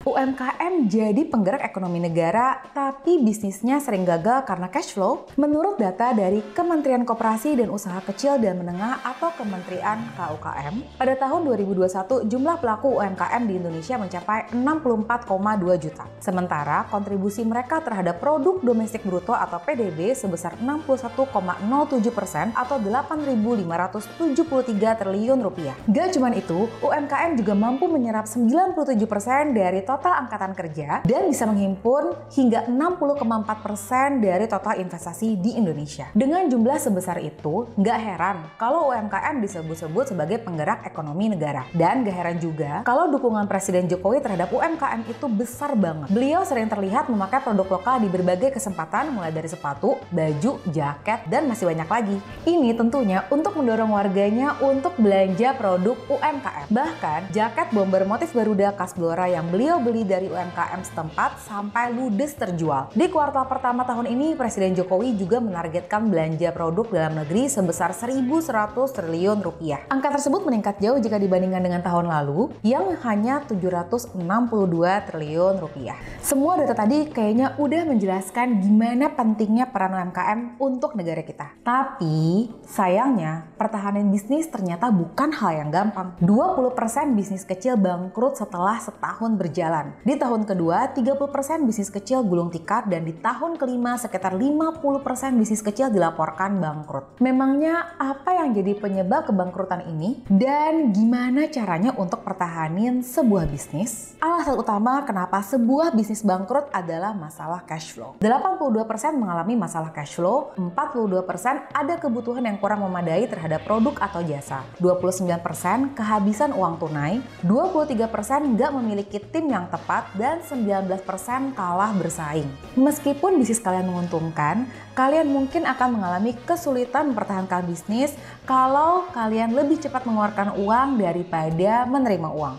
UMKM jadi penggerak ekonomi negara, tapi bisnisnya sering gagal karena cash flow. Menurut data dari Kementerian Koperasi dan Usaha Kecil dan Menengah atau Kementerian KUKM, pada tahun 2021 jumlah pelaku UMKM di Indonesia mencapai 64,2 juta. Sementara kontribusi mereka terhadap produk domestik bruto atau PDB sebesar 61,07% atau 8.573 triliun rupiah. Gak cuman itu, UMKM juga mampu menyerap 97% dari total angkatan kerja dan bisa menghimpun hingga 60,4% dari total investasi di Indonesia. Dengan jumlah sebesar itu, nggak heran kalau UMKM disebut-sebut sebagai penggerak ekonomi negara. Dan nggak heran juga kalau dukungan Presiden Jokowi terhadap UMKM itu besar banget. Beliau sering terlihat memakai produk lokal di berbagai kesempatan, mulai dari sepatu, baju, jaket, dan masih banyak lagi. Ini tentunya untuk mendorong warganya untuk belanja produk UMKM. Bahkan, jaket bomber motif Garuda khas Blora yang beliau beli dari UMKM setempat sampai ludes terjual. Di kuartal pertama tahun ini, Presiden Jokowi juga menargetkan belanja produk dalam negeri sebesar 1.100 triliun rupiah. Angka tersebut meningkat jauh jika dibandingkan dengan tahun lalu yang hanya 762 triliun rupiah. Semua data tadi kayaknya udah menjelaskan gimana pentingnya peran UMKM untuk negara kita. Tapi sayangnya pertahanan bisnis ternyata bukan hal yang gampang. 20% bisnis kecil bangkrut setelah setahun berjalan. Di tahun kedua, 30% bisnis kecil gulung tikar dan di tahun kelima sekitar 50% bisnis kecil dilaporkan bangkrut. Memangnya apa yang jadi penyebab kebangkrutan ini? Dan gimana caranya untuk pertahanin sebuah bisnis? Alasan utama kenapa sebuah bisnis bangkrut adalah masalah cash flow. 82% mengalami masalah cash flow, 42% ada kebutuhan yang kurang memadai terhadap produk atau jasa, 29% kehabisan uang tunai, 23% nggak memiliki tim yang tepat, dan 19% kalah bersaing. Meskipun bisnis kalian menguntungkan, kalian mungkin akan mengalami kesulitan mempertahankan bisnis kalau kalian lebih cepat mengeluarkan uang daripada menerima uang.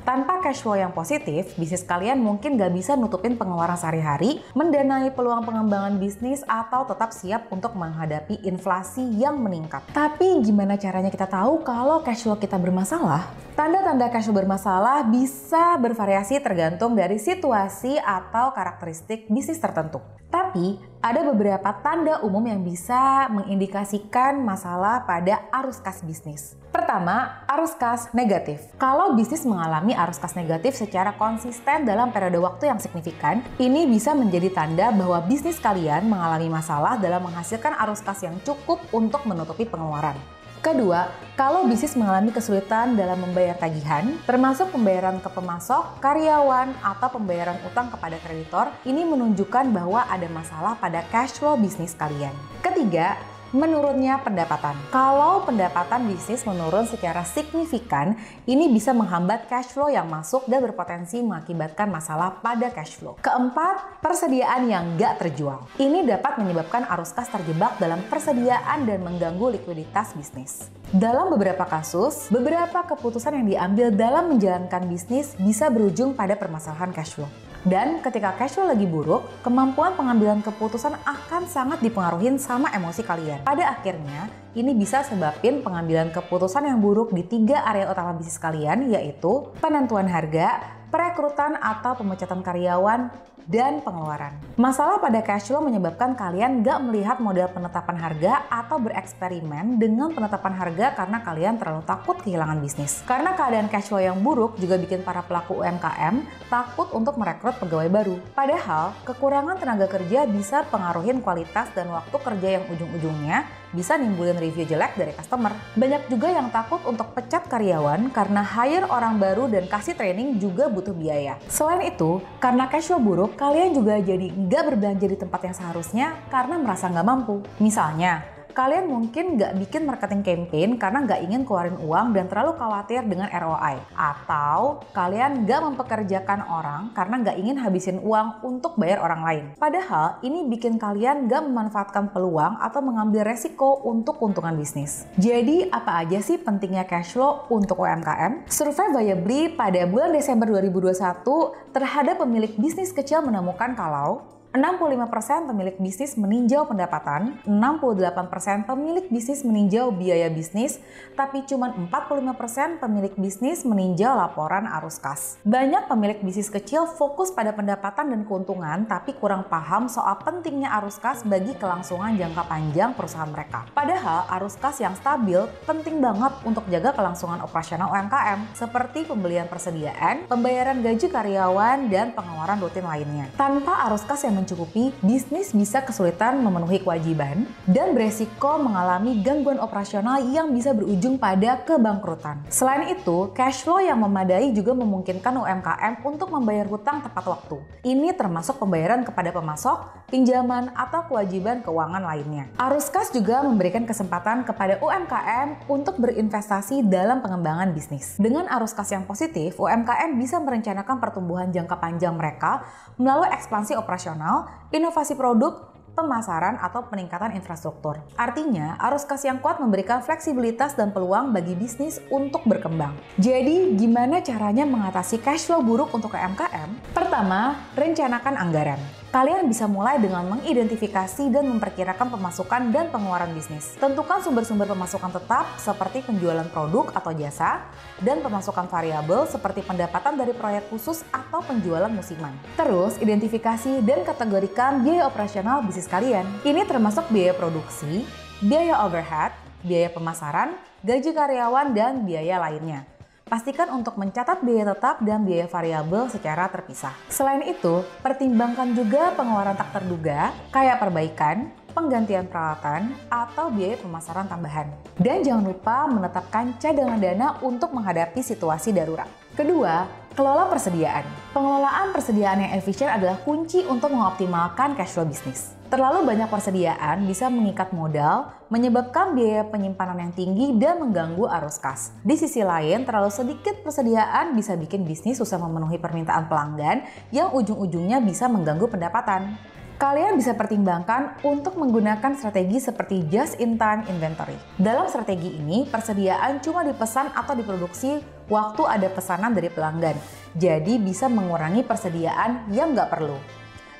Tanpa cash flow yang positif, bisnis kalian mungkin gak bisa nutupin pengeluaran sehari-hari, mendanai peluang pengembangan bisnis, atau tetap siap untuk menghadapi inflasi yang meningkat. Tapi gimana caranya kita tahu kalau cash flow kita bermasalah? Tanda-tanda cash flow bermasalah bisa bervariasi tergantung dari situasi atau karakteristik bisnis tertentu. Tapi ada beberapa tanda umum yang bisa mengindikasikan masalah pada arus kas bisnis. Pertama, arus kas negatif. Kalau bisnis mengalami arus kas negatif secara konsisten dalam periode waktu yang signifikan, ini bisa menjadi tanda bahwa bisnis kalian mengalami masalah dalam menghasilkan arus kas yang cukup untuk menutupi pengeluaran. Kedua, kalau bisnis mengalami kesulitan dalam membayar tagihan, termasuk pembayaran ke pemasok, karyawan, atau pembayaran utang kepada kreditor, ini menunjukkan bahwa ada masalah pada cash flow bisnis kalian. Ketiga, menurunnya pendapatan. Kalau pendapatan bisnis menurun secara signifikan, ini bisa menghambat cash flow yang masuk dan berpotensi mengakibatkan masalah pada cash flow. Keempat, persediaan yang nggak terjual. Ini dapat menyebabkan arus kas terjebak dalam persediaan dan mengganggu likuiditas bisnis. Dalam beberapa kasus, beberapa keputusan yang diambil dalam menjalankan bisnis bisa berujung pada permasalahan cash flow. Dan ketika cash flow lagi buruk, kemampuan pengambilan keputusan akan sangat dipengaruhi sama emosi kalian. Pada akhirnya, ini bisa sebabin pengambilan keputusan yang buruk di 3 area utama bisnis kalian, yaitu penentuan harga, perekrutan atau pemecatan karyawan, dan pengeluaran. Masalah pada cash flow menyebabkan kalian nggak melihat model penetapan harga atau bereksperimen dengan penetapan harga karena kalian terlalu takut kehilangan bisnis. Karena keadaan cash flow yang buruk juga bikin para pelaku UMKM takut untuk merekrut pegawai baru. Padahal, kekurangan tenaga kerja bisa pengaruhin kualitas dan waktu kerja yang ujung-ujungnya bisa nimbulin review jelek dari customer. Banyak juga yang takut untuk pecat karyawan karena hire orang baru dan kasih training juga butuh biaya. Selain itu, karena cash flow buruk, kalian juga jadi nggak berbelanja di tempat yang seharusnya karena merasa nggak mampu. Misalnya, kalian mungkin nggak bikin marketing campaign karena nggak ingin keluarin uang dan terlalu khawatir dengan ROI. Atau kalian nggak mempekerjakan orang karena nggak ingin habisin uang untuk bayar orang lain. Padahal ini bikin kalian nggak memanfaatkan peluang atau mengambil resiko untuk keuntungan bisnis. Jadi apa aja sih pentingnya cash flow untuk UMKM? Survei Viably pada bulan Desember 2021 terhadap pemilik bisnis kecil menemukan kalau 65% pemilik bisnis meninjau pendapatan, 68% pemilik bisnis meninjau biaya bisnis, tapi cuma 45% pemilik bisnis meninjau laporan arus kas. Banyak pemilik bisnis kecil fokus pada pendapatan dan keuntungan, tapi kurang paham soal pentingnya arus kas bagi kelangsungan jangka panjang perusahaan mereka. Padahal arus kas yang stabil penting banget untuk jaga kelangsungan operasional UMKM, seperti pembelian persediaan, pembayaran gaji karyawan, dan pengeluaran rutin lainnya. Tanpa arus kas yang mencukupi, bisnis bisa kesulitan memenuhi kewajiban dan beresiko mengalami gangguan operasional yang bisa berujung pada kebangkrutan. Selain itu, cash flow yang memadai juga memungkinkan UMKM untuk membayar hutang tepat waktu. Ini termasuk pembayaran kepada pemasok, pinjaman, atau kewajiban keuangan lainnya. Arus kas juga memberikan kesempatan kepada UMKM untuk berinvestasi dalam pengembangan bisnis. Dengan arus kas yang positif, UMKM bisa merencanakan pertumbuhan jangka panjang mereka melalui ekspansi operasional, inovasi produk, pemasaran, atau peningkatan infrastruktur. Artinya, arus kas yang kuat memberikan fleksibilitas dan peluang bagi bisnis untuk berkembang. Jadi, gimana caranya mengatasi cash flow buruk untuk UMKM? Pertama, rencanakan anggaran. Kalian bisa mulai dengan mengidentifikasi dan memperkirakan pemasukan dan pengeluaran bisnis. Tentukan sumber-sumber pemasukan tetap seperti penjualan produk atau jasa, dan pemasukan variabel seperti pendapatan dari proyek khusus atau penjualan musiman. Terus, identifikasi dan kategorikan biaya operasional bisnis kalian. Ini termasuk biaya produksi, biaya overhead, biaya pemasaran, gaji karyawan, dan biaya lainnya. Pastikan untuk mencatat biaya tetap dan biaya variabel secara terpisah. Selain itu, pertimbangkan juga pengeluaran tak terduga, kayak perbaikan, penggantian peralatan, atau biaya pemasaran tambahan. Dan jangan lupa menetapkan cadangan dana untuk menghadapi situasi darurat. Kedua, kelola persediaan. Pengelolaan persediaan yang efisien adalah kunci untuk mengoptimalkan cash flow bisnis. Terlalu banyak persediaan bisa mengikat modal, menyebabkan biaya penyimpanan yang tinggi dan mengganggu arus kas. Di sisi lain, terlalu sedikit persediaan bisa bikin bisnis susah memenuhi permintaan pelanggan yang ujung-ujungnya bisa mengganggu pendapatan. Kalian bisa pertimbangkan untuk menggunakan strategi seperti just-in-time inventory. Dalam strategi ini, persediaan cuma dipesan atau diproduksi waktu ada pesanan dari pelanggan, jadi bisa mengurangi persediaan yang nggak perlu.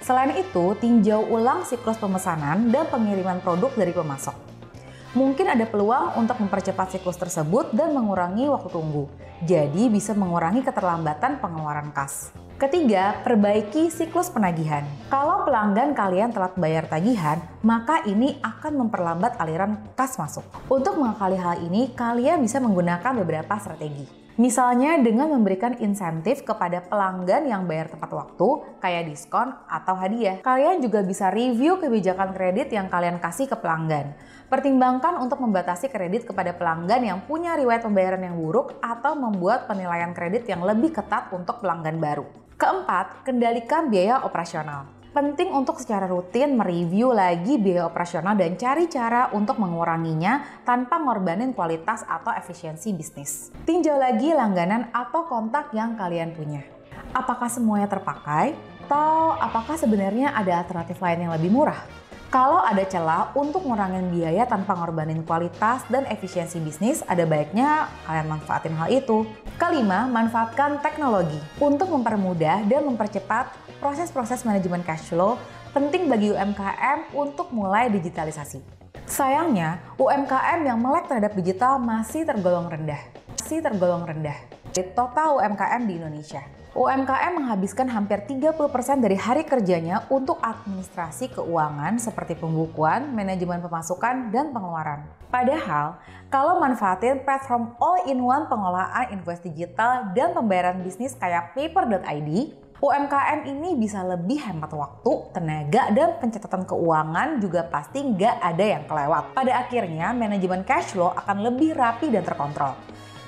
Selain itu, tinjau ulang siklus pemesanan dan pengiriman produk dari pemasok. Mungkin ada peluang untuk mempercepat siklus tersebut dan mengurangi waktu tunggu, jadi bisa mengurangi keterlambatan pengeluaran kas. Ketiga, perbaiki siklus penagihan. Kalau pelanggan kalian telat bayar tagihan, maka ini akan memperlambat aliran kas masuk. Untuk mengakali hal ini, kalian bisa menggunakan beberapa strategi. Misalnya dengan memberikan insentif kepada pelanggan yang bayar tepat waktu, kayak diskon atau hadiah. Kalian juga bisa review kebijakan kredit yang kalian kasih ke pelanggan. Pertimbangkan untuk membatasi kredit kepada pelanggan yang punya riwayat pembayaran yang buruk atau membuat penilaian kredit yang lebih ketat untuk pelanggan baru. Keempat, kendalikan biaya operasional. Penting untuk secara rutin mereview lagi biaya operasional dan cari cara untuk menguranginya tanpa ngorbanin kualitas atau efisiensi bisnis. Tinjau lagi langganan atau kontak yang kalian punya. Apakah semuanya terpakai? Atau apakah sebenarnya ada alternatif lain yang lebih murah? Kalau ada celah untuk ngurangin biaya tanpa ngorbanin kualitas dan efisiensi bisnis, ada baiknya kalian manfaatin hal itu. Kelima, manfaatkan teknologi. Untuk mempermudah dan mempercepat proses-proses manajemen cash flow, penting bagi UMKM untuk mulai digitalisasi. Sayangnya, UMKM yang melek terhadap digital masih tergolong rendah. Di total UMKM di Indonesia. UMKM menghabiskan hampir 30% dari hari kerjanya untuk administrasi keuangan seperti pembukuan, manajemen pemasukan, dan pengeluaran. Padahal, kalau manfaatin platform all-in-one pengelolaan invoice digital dan pembayaran bisnis kayak paper.id, UMKM ini bisa lebih hemat waktu, tenaga, dan pencatatan keuangan juga pasti nggak ada yang kelewat. Pada akhirnya, manajemen cash flow akan lebih rapi dan terkontrol.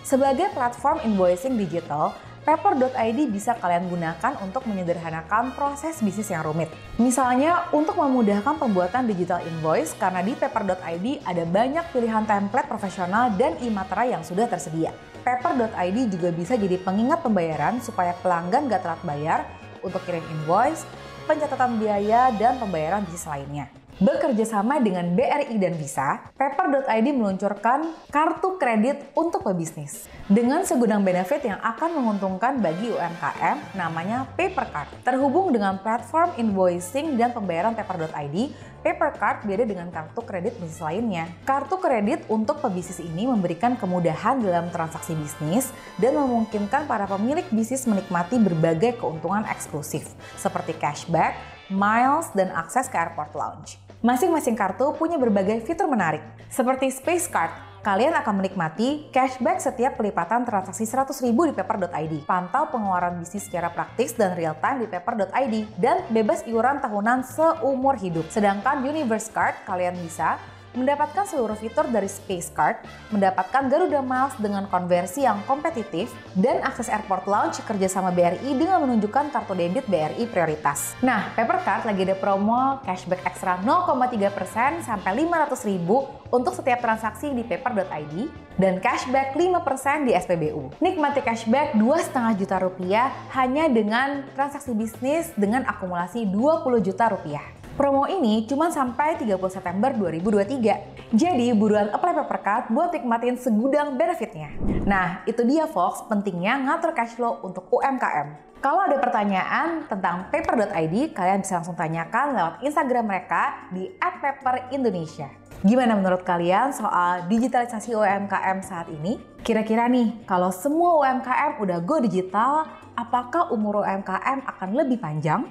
Sebagai platform invoicing digital, paper.id bisa kalian gunakan untuk menyederhanakan proses bisnis yang rumit. Misalnya, untuk memudahkan pembuatan digital invoice, karena di paper.id ada banyak pilihan template profesional dan e-materai yang sudah tersedia. Paper.id juga bisa jadi pengingat pembayaran supaya pelanggan gak telat bayar untuk kirim invoice, pencatatan biaya, dan pembayaran bisnis lainnya. Bekerja sama dengan BRI dan Visa, Paper.id meluncurkan kartu kredit untuk pebisnis. Dengan segudang benefit yang akan menguntungkan bagi UMKM, namanya Papercard. Terhubung dengan platform invoicing dan pembayaran Paper.id, Papercard beda dengan kartu kredit bisnis lainnya. Kartu kredit untuk pebisnis ini memberikan kemudahan dalam transaksi bisnis dan memungkinkan para pemilik bisnis menikmati berbagai keuntungan eksklusif, seperti cashback, miles, dan akses ke airport lounge. Masing-masing kartu punya berbagai fitur menarik, seperti Space Card. Kalian akan menikmati cashback setiap pelipatan transaksi 100.000 di Paper.id, pantau pengeluaran bisnis secara praktis dan real time di Paper.id, dan bebas iuran tahunan seumur hidup. Sedangkan Universe Card, kalian bisa mendapatkan seluruh fitur dari Space Card, mendapatkan Garuda Miles dengan konversi yang kompetitif, dan akses airport lounge kerjasama BRI dengan menunjukkan kartu debit BRI prioritas. Nah, Papercard lagi ada promo cashback ekstra 0,3% sampai 500.000 untuk setiap transaksi di Paper.id dan cashback 5% di SPBU. Nikmati cashback 2,5 juta rupiah hanya dengan transaksi bisnis dengan akumulasi 20 juta rupiah. Promo ini cuma sampai 30 September 2023. Jadi buruan apply Papercard buat nikmatin segudang benefitnya. Nah, itu dia folks, pentingnya ngatur cash flow untuk UMKM. Kalau ada pertanyaan tentang Paper.id, kalian bisa langsung tanyakan lewat Instagram mereka di @paperindonesia. Gimana menurut kalian soal digitalisasi UMKM saat ini? Kira-kira nih, kalau semua UMKM udah go digital, apakah umur UMKM akan lebih panjang?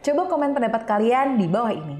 Coba komen pendapat kalian di bawah ini.